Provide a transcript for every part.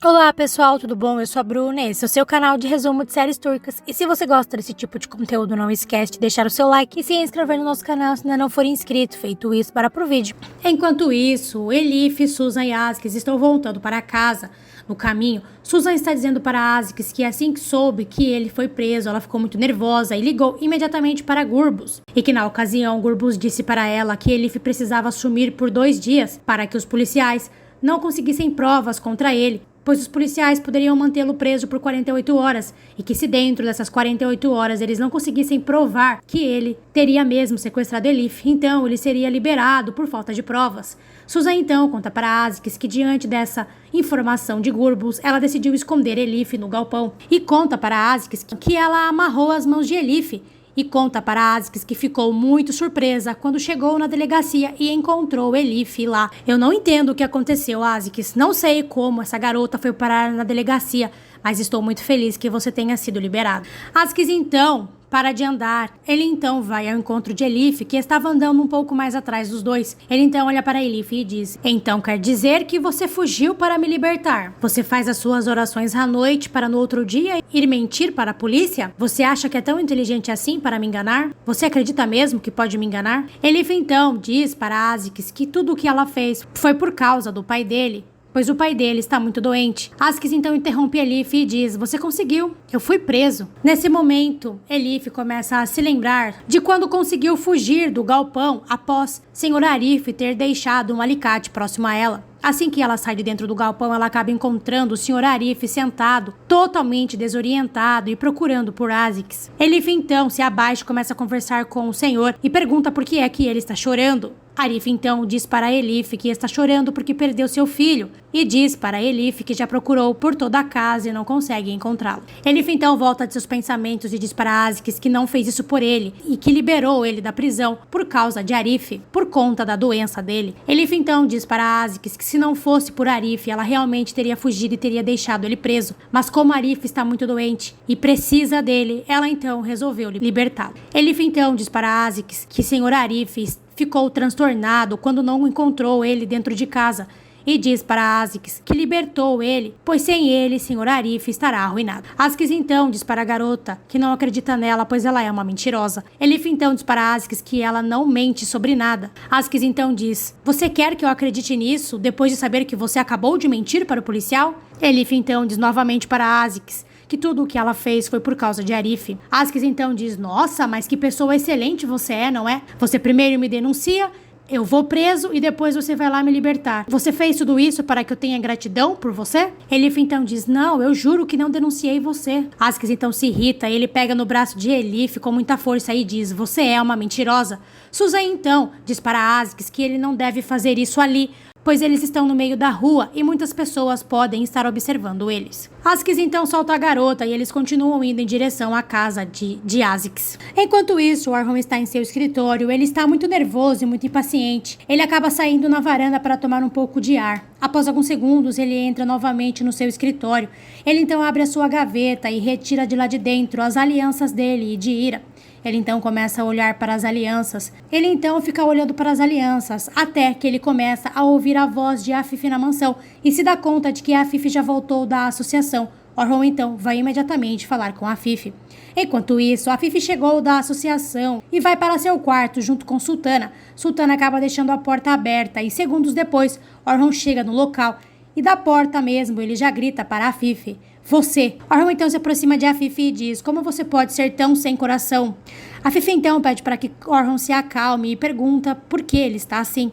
Olá pessoal, tudo bom? Eu sou a Bruna, esse é o seu canal de resumo de séries turcas. E se você gosta desse tipo de conteúdo, não esquece de deixar o seu like e se inscrever no nosso canal se ainda não for inscrito. Feito isso, para pro vídeo. Enquanto isso, Elif, Susan e Aziz estão voltando para casa. No caminho, Susan está dizendo para Aziz que assim que soube que ele foi preso, ela ficou muito nervosa e ligou imediatamente para Gurbus. E que na ocasião, Gurbus disse para ela que Elif precisava sumir por 2 dias para que os policiais não conseguissem provas contra ele, pois os policiais poderiam mantê-lo preso por 48 horas e que se dentro dessas 48 horas eles não conseguissem provar que ele teria mesmo sequestrado Elif, então ele seria liberado por falta de provas. Susan então conta para Aziz que diante dessa informação de Gurbus, ela decidiu esconder Elif no galpão e conta para Aziz que ela amarrou as mãos de Elif. E conta para Aziz que ficou muito surpresa quando chegou na delegacia e encontrou Elif lá. Eu não entendo o que aconteceu, Aziz. Não sei como essa garota foi parar na delegacia, mas estou muito feliz que você tenha sido liberado. Aziz então para de andar. Ele então vai ao encontro de Elif, que estava andando um pouco mais atrás dos dois. Ele então olha para Elif e diz: então quer dizer que você fugiu para me libertar? Você faz as suas orações à noite para no outro dia ir mentir para a polícia? Você acha que é tão inteligente assim para me enganar? Você acredita mesmo que pode me enganar? Elif então diz para Aziz que tudo o que ela fez foi por causa do pai dele, pois o pai dele está muito doente. Aziz então interrompe Elif e diz: você conseguiu, eu fui preso. Nesse momento, Elif começa a se lembrar de quando conseguiu fugir do galpão após Sr. Arif ter deixado um alicate próximo a ela. Assim que ela sai de dentro do galpão, ela acaba encontrando o Sr. Arif sentado, totalmente desorientado e procurando por Aziz. Elif então se abaixa e começa a conversar com o senhor e pergunta por que é que ele está chorando. Arif então diz para Elif que está chorando porque perdeu seu filho e diz para Elif que já procurou por toda a casa e não consegue encontrá-lo. Elif então volta de seus pensamentos e diz para Aziz que não fez isso por ele e que liberou ele da prisão por causa de Arif, por conta da doença dele. Elif então diz para Aziz que se não fosse por Arif, ela realmente teria fugido e teria deixado ele preso. Mas como Arif está muito doente e precisa dele, ela então resolveu libertá-lo. Elif então diz para Aziz que Sr. Arif ficou transtornado quando não encontrou ele dentro de casa e diz para Aziz que libertou ele, pois sem ele, Sr. Arif estará arruinado. Aziz então diz para a garota que não acredita nela, pois ela é uma mentirosa. Elif então diz para Aziz que ela não mente sobre nada. Aziz então diz: você quer que eu acredite nisso depois de saber que você acabou de mentir para o policial? Elif então diz novamente para Aziz que tudo o que ela fez foi por causa de Arif. Aziz então diz: nossa, mas que pessoa excelente você é, não é? Você primeiro me denuncia, eu vou preso e depois você vai lá me libertar. Você fez tudo isso para que eu tenha gratidão por você? Elif então diz: não, eu juro que não denunciei você. Aziz então se irrita e ele pega no braço de Elif com muita força e diz: você é uma mentirosa. Susan então diz para Aziz que ele não deve fazer isso ali, pois eles estão no meio da rua e muitas pessoas podem estar observando eles. Aziz então solta a garota e eles continuam indo em direção à casa de Aziz. Enquanto isso, Warren está em seu escritório. Ele está muito nervoso e muito impaciente. Ele acaba saindo na varanda para tomar um pouco de ar. Após alguns segundos, ele entra novamente no seu escritório. Ele então abre a sua gaveta e retira de lá de dentro as alianças dele e de Ira. Ele então começa a olhar para as alianças. Ele então fica olhando para as alianças, até que ele começa a ouvir a voz de Afif na mansão e se dá conta de que Afif já voltou da associação. Orhon então vai imediatamente falar com Afif. Enquanto isso, Afif chegou da associação e vai para seu quarto junto com Sultana. Sultana acaba deixando a porta aberta e segundos depois, Orhon chega no local e da porta mesmo ele já grita para Afif: você. Orhon então se aproxima de Afif e diz: como você pode ser tão sem coração? Afif então pede para que Orhon se acalme e pergunta por que ele está assim.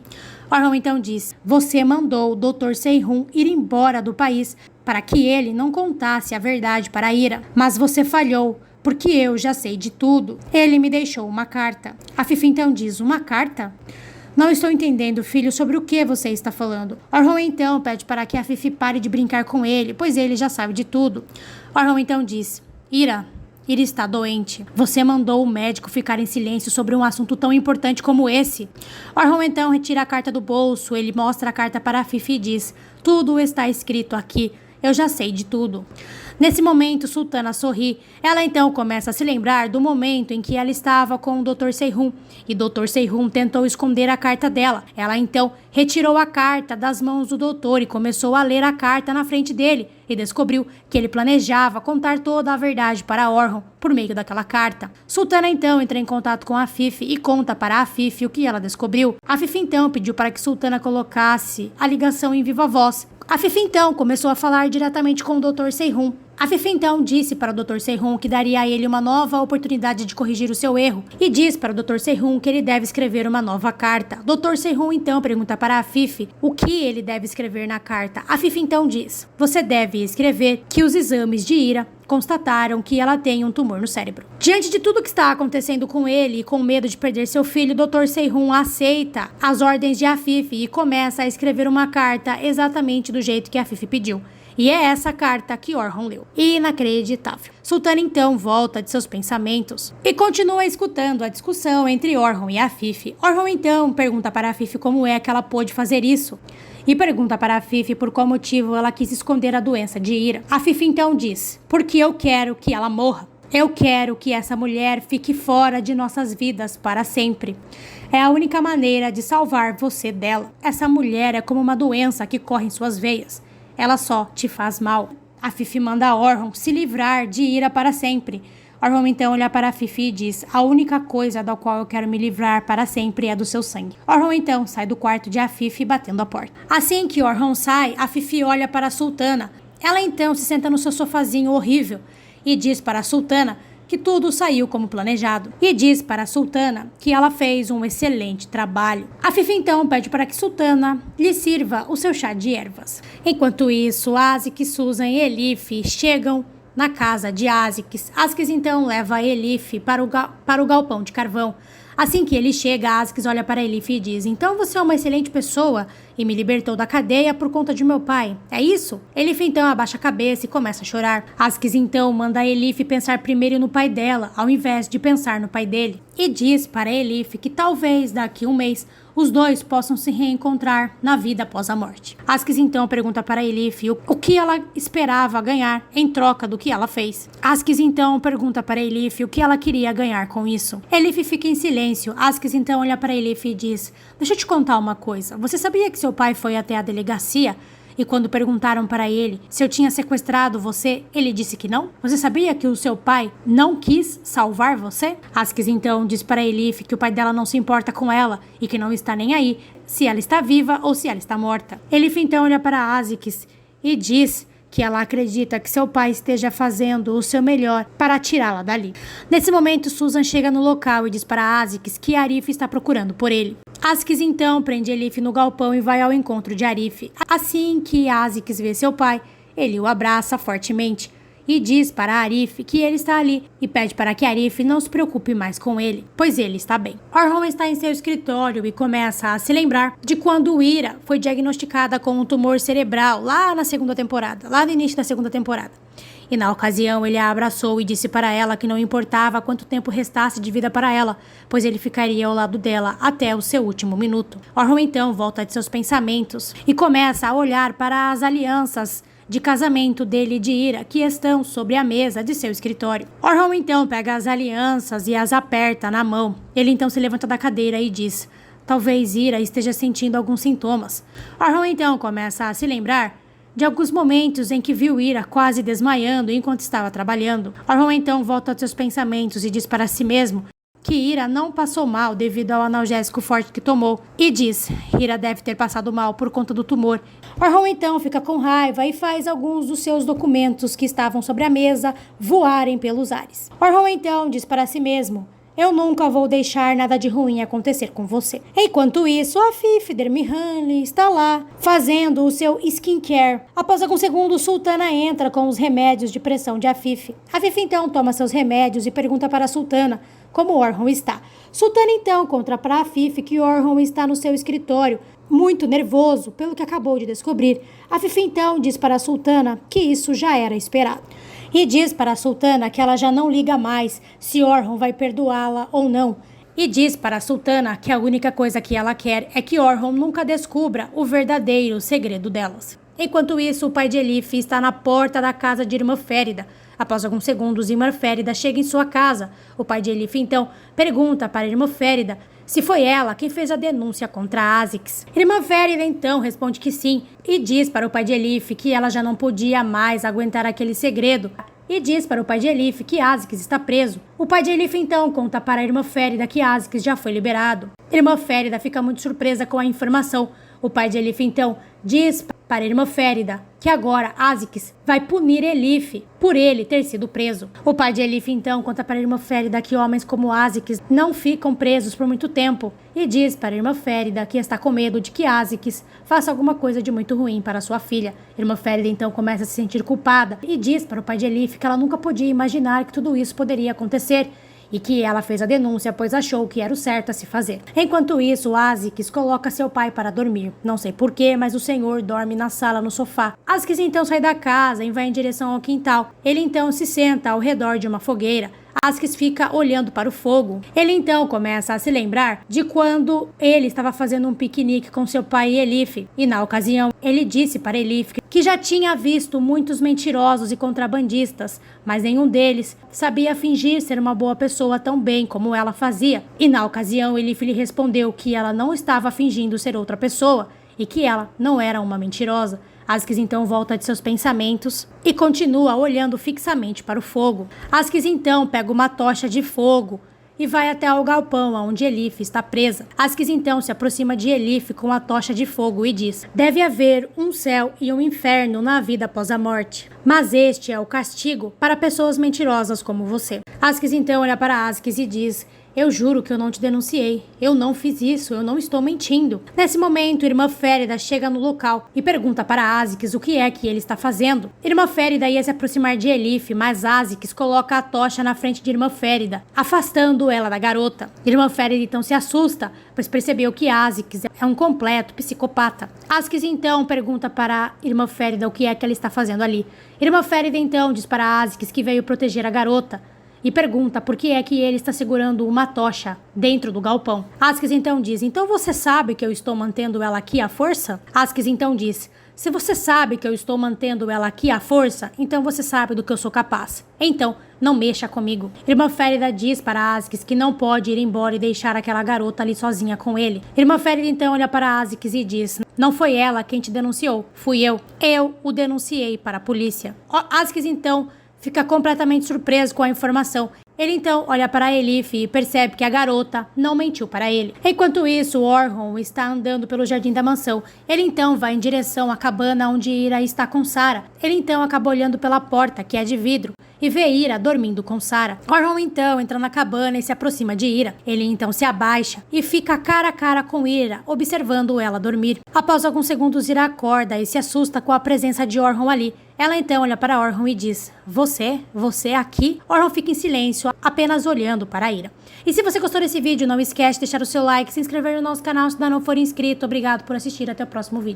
Orhon então diz: você mandou o Dr. Seyhun ir embora do país para que ele não contasse a verdade para Ira, mas você falhou, porque eu já sei de tudo. Ele me deixou uma carta. Afif então diz: uma carta? Não estou entendendo, filho, sobre o que você está falando. Orhon então pede para que Afif pare de brincar com ele, pois ele já sabe de tudo. Orhon então diz: Ira está doente. Você mandou o médico ficar em silêncio sobre um assunto tão importante como esse. Orhon então retira a carta do bolso. Ele mostra a carta para Afif e diz: tudo está escrito aqui. eu já sei de tudo. Nesse momento, Sultana sorri. Ela então começa a se lembrar do momento em que ela estava com o Dr. Seyhun e Dr. Seyhun tentou esconder a carta dela. Ela então retirou a carta das mãos do doutor e começou a ler a carta na frente dele e descobriu que ele planejava contar toda a verdade para Orhun por meio daquela carta. Sultana então entra em contato com a Fifi e conta para a Fifi o que ela descobriu. A Fifi então pediu para que Sultana colocasse a ligação em viva voz. A Fifi então começou a falar diretamente com o Dr. Seyhun. A Fifi então disse para o Dr. Seyhun que daria a ele uma nova oportunidade de corrigir o seu erro e diz para o Dr. Seyhun que ele deve escrever uma nova carta. Dr. Seyhun então pergunta para a Fifi o que ele deve escrever na carta. A Fifi então diz: você deve escrever que os exames de Ira constataram que ela tem um tumor no cérebro. Diante de tudo que está acontecendo com ele e com medo de perder seu filho, Dr. Seyhun aceita as ordens de Fifi e começa a escrever uma carta exatamente do jeito que a Fifi pediu. E é essa carta que Orhun leu. Inacreditável. Sultana então volta de seus pensamentos e continua escutando a discussão entre Orhun e a Fifi. Orhun então pergunta para a Fifi como é que ela pôde fazer isso. E pergunta para a Fifi por qual motivo ela quis esconder a doença de Ira. A Fifi então diz: porque eu quero que ela morra. Eu quero que essa mulher fique fora de nossas vidas para sempre. É a única maneira de salvar você dela. Essa mulher é como uma doença que corre em suas veias. Ela só te faz mal. A Fifi manda Orhun se livrar de Ira para sempre. Orhun então olha para a Fifi e diz: a única coisa da qual eu quero me livrar para sempre é do seu sangue. Orhun então sai do quarto de Fifi batendo a porta. Assim que Orhun sai, a Fifi olha para a Sultana. Ela então se senta no seu sofazinho horrível e diz para a Sultana que tudo saiu como planejado. E diz para a Sultana que ela fez um excelente trabalho. A Fifi então pede para que Sultana lhe sirva o seu chá de ervas. Enquanto isso, Azix, Susan e Elif chegam na casa de Azix. Azix então leva Elif para o galpão de carvão. Assim que ele chega, Azix olha para Elif e diz: então você é uma excelente pessoa e me libertou da cadeia por conta de meu pai, é isso? Elif então abaixa a cabeça e começa a chorar. Azix então manda Elif pensar primeiro no pai dela, ao invés de pensar no pai dele. E diz para Elif que talvez daqui um mês os dois possam se reencontrar na vida após a morte. Azix então pergunta para Elif o que ela esperava ganhar em troca do que ela fez. Azix então pergunta para Elif o que ela queria ganhar com isso. Elif fica em silêncio. Azix então olha para Elif e diz: deixa eu te contar uma coisa. Você sabia que seu pai foi até a delegacia? E quando perguntaram para ele se eu tinha sequestrado você, ele disse que não? Você sabia que o seu pai não quis salvar você? Azix então diz para Elif que o pai dela não se importa com ela e que não está nem aí se ela está viva ou se ela está morta. Elif então olha para Azix e diz que ela acredita que seu pai esteja fazendo o seu melhor para tirá-la dali. Nesse momento, Susan chega no local e diz para Azix que Arif está procurando por ele. Azix então prende Elif no galpão e vai ao encontro de Arif. Assim que Azix vê seu pai, ele o abraça fortemente e diz para Arif que ele está ali e pede para que Arif não se preocupe mais com ele, pois ele está bem. Orhun está em seu escritório e começa a se lembrar de quando Ira foi diagnosticada com um tumor cerebral lá na segunda temporada, lá no início da segunda temporada. E na ocasião ele a abraçou e disse para ela que não importava quanto tempo restasse de vida para ela, pois ele ficaria ao lado dela até o seu último minuto. Orhun então volta de seus pensamentos e começa a olhar para as alianças de casamento dele e de Ira que estão sobre a mesa de seu escritório. Orhun então pega as alianças e as aperta na mão. Ele então se levanta da cadeira e diz: talvez Ira esteja sentindo alguns sintomas. Orhun então começa a se lembrar de alguns momentos em que viu Ira quase desmaiando enquanto estava trabalhando. Orhun então volta aos seus pensamentos e diz para si mesmo que Ira não passou mal devido ao analgésico forte que tomou. E diz: Ira deve ter passado mal por conta do tumor. Orhun então fica com raiva e faz alguns dos seus documentos que estavam sobre a mesa voarem pelos ares. Orhun então diz para si mesmo: eu nunca vou deixar nada de ruim acontecer com você. Enquanto isso, a Fifi Dermihani está lá, fazendo o seu skincare. Após alguns segundos, Sultana entra com os remédios de pressão de Fifi. A Fifi então toma seus remédios e pergunta para a Sultana como Orhun está. Sultana então conta para a Fifi que Orhun está no seu escritório, muito nervoso pelo que acabou de descobrir. A Fifi então diz para a Sultana que isso já era esperado. E diz para a Sultana que ela já não liga mais se Orhun vai perdoá-la ou não. E diz para a Sultana que a única coisa que ela quer é que Orhun nunca descubra o verdadeiro segredo delas. Enquanto isso, o pai de Elif está na porta da casa de Irmã Férida. Após alguns segundos, Irmã Férida chega em sua casa. O pai de Elif, então, pergunta para Irmã Férida se foi ela quem fez a denúncia contra Azix. Irmã Férida, então, responde que sim e diz para o pai de Elif que ela já não podia mais aguentar aquele segredo. E diz para o pai de Elif que Azix está preso. O pai de Elif, então, conta para a Irmã Férida que Azix já foi liberado. Irmã Férida fica muito surpresa com a informação. O pai de Elif, então, diz para a Irmã Férida que agora Azix vai punir Elif por ele ter sido preso. O pai de Elif, então, conta para a Irmã Férida que homens como Azix não ficam presos por muito tempo e diz para a Irmã Férida que está com medo de que Azix faça alguma coisa de muito ruim para sua filha. Irmã Férida, então, começa a se sentir culpada e diz para o pai de Elif que ela nunca podia imaginar que tudo isso poderia acontecer e que ela fez a denúncia pois achou que era o certo a se fazer. Enquanto isso, Azix coloca seu pai para dormir. Não sei porquê, mas o senhor dorme na sala no sofá. Azix então sai da casa e vai em direção ao quintal. Ele então se senta ao redor de uma fogueira. Azix fica olhando para o fogo. Ele então começa a se lembrar de quando ele estava fazendo um piquenique com seu pai e Elif. E na ocasião, ele disse para Elif que já tinha visto muitos mentirosos e contrabandistas, mas nenhum deles sabia fingir ser uma boa pessoa tão bem como ela fazia. E na ocasião, Elif lhe respondeu que ela não estava fingindo ser outra pessoa e que ela não era uma mentirosa. Azix então volta de seus pensamentos e continua olhando fixamente para o fogo. Azix então pega uma tocha de fogo e vai até ao galpão onde Elif está presa. Azix então se aproxima de Elif com a tocha de fogo e diz: deve haver um céu e um inferno na vida após a morte, mas este é o castigo para pessoas mentirosas como você. Azix então olha para Azix e diz: eu juro que eu não te denunciei. Eu não fiz isso, eu não estou mentindo. Nesse momento, Irmã Férida chega no local e pergunta para Azix o que é que ele está fazendo. Irmã Férida ia se aproximar de Elif, mas Azix coloca a tocha na frente de Irmã Férida, afastando ela da garota. Irmã Férida então se assusta, pois percebeu que Azix é um completo psicopata. Azix então pergunta para Irmã Férida o que é que ela está fazendo ali. Irmã Férida então diz para Azix que veio proteger a garota e pergunta por que é que ele está segurando uma tocha dentro do galpão. Azix então diz: então você sabe que eu estou mantendo ela aqui à força? Azix então diz: se você sabe que eu estou mantendo ela aqui à força, então você sabe do que eu sou capaz. Então, não mexa comigo. Irmã Férida diz para Azix que não pode ir embora e deixar aquela garota ali sozinha com ele. Irmã Férida então olha para Azix e diz: não foi ela quem te denunciou, fui eu. Eu o denunciei para a polícia. Azix então fica completamente surpreso com a informação. Ele então olha para Elif e percebe que a garota não mentiu para ele. Enquanto isso, Orhun está andando pelo jardim da mansão. Ele então vai em direção à cabana onde Ira está com Sarah. Ele então acaba olhando pela porta, que é de vidro, e vê Ira dormindo com Sarah. Orhun então entra na cabana e se aproxima de Ira. Ele então se abaixa e fica cara a cara com Ira, observando ela dormir. Após alguns segundos, Ira acorda e se assusta com a presença de Orhun ali. Ela então olha para Orhun e diz: Você aqui? Orhun fica em silêncio, apenas olhando para Ira. E se você gostou desse vídeo, não esquece de deixar o seu like, se inscrever no nosso canal se ainda não for inscrito. Obrigado por assistir, até o próximo vídeo.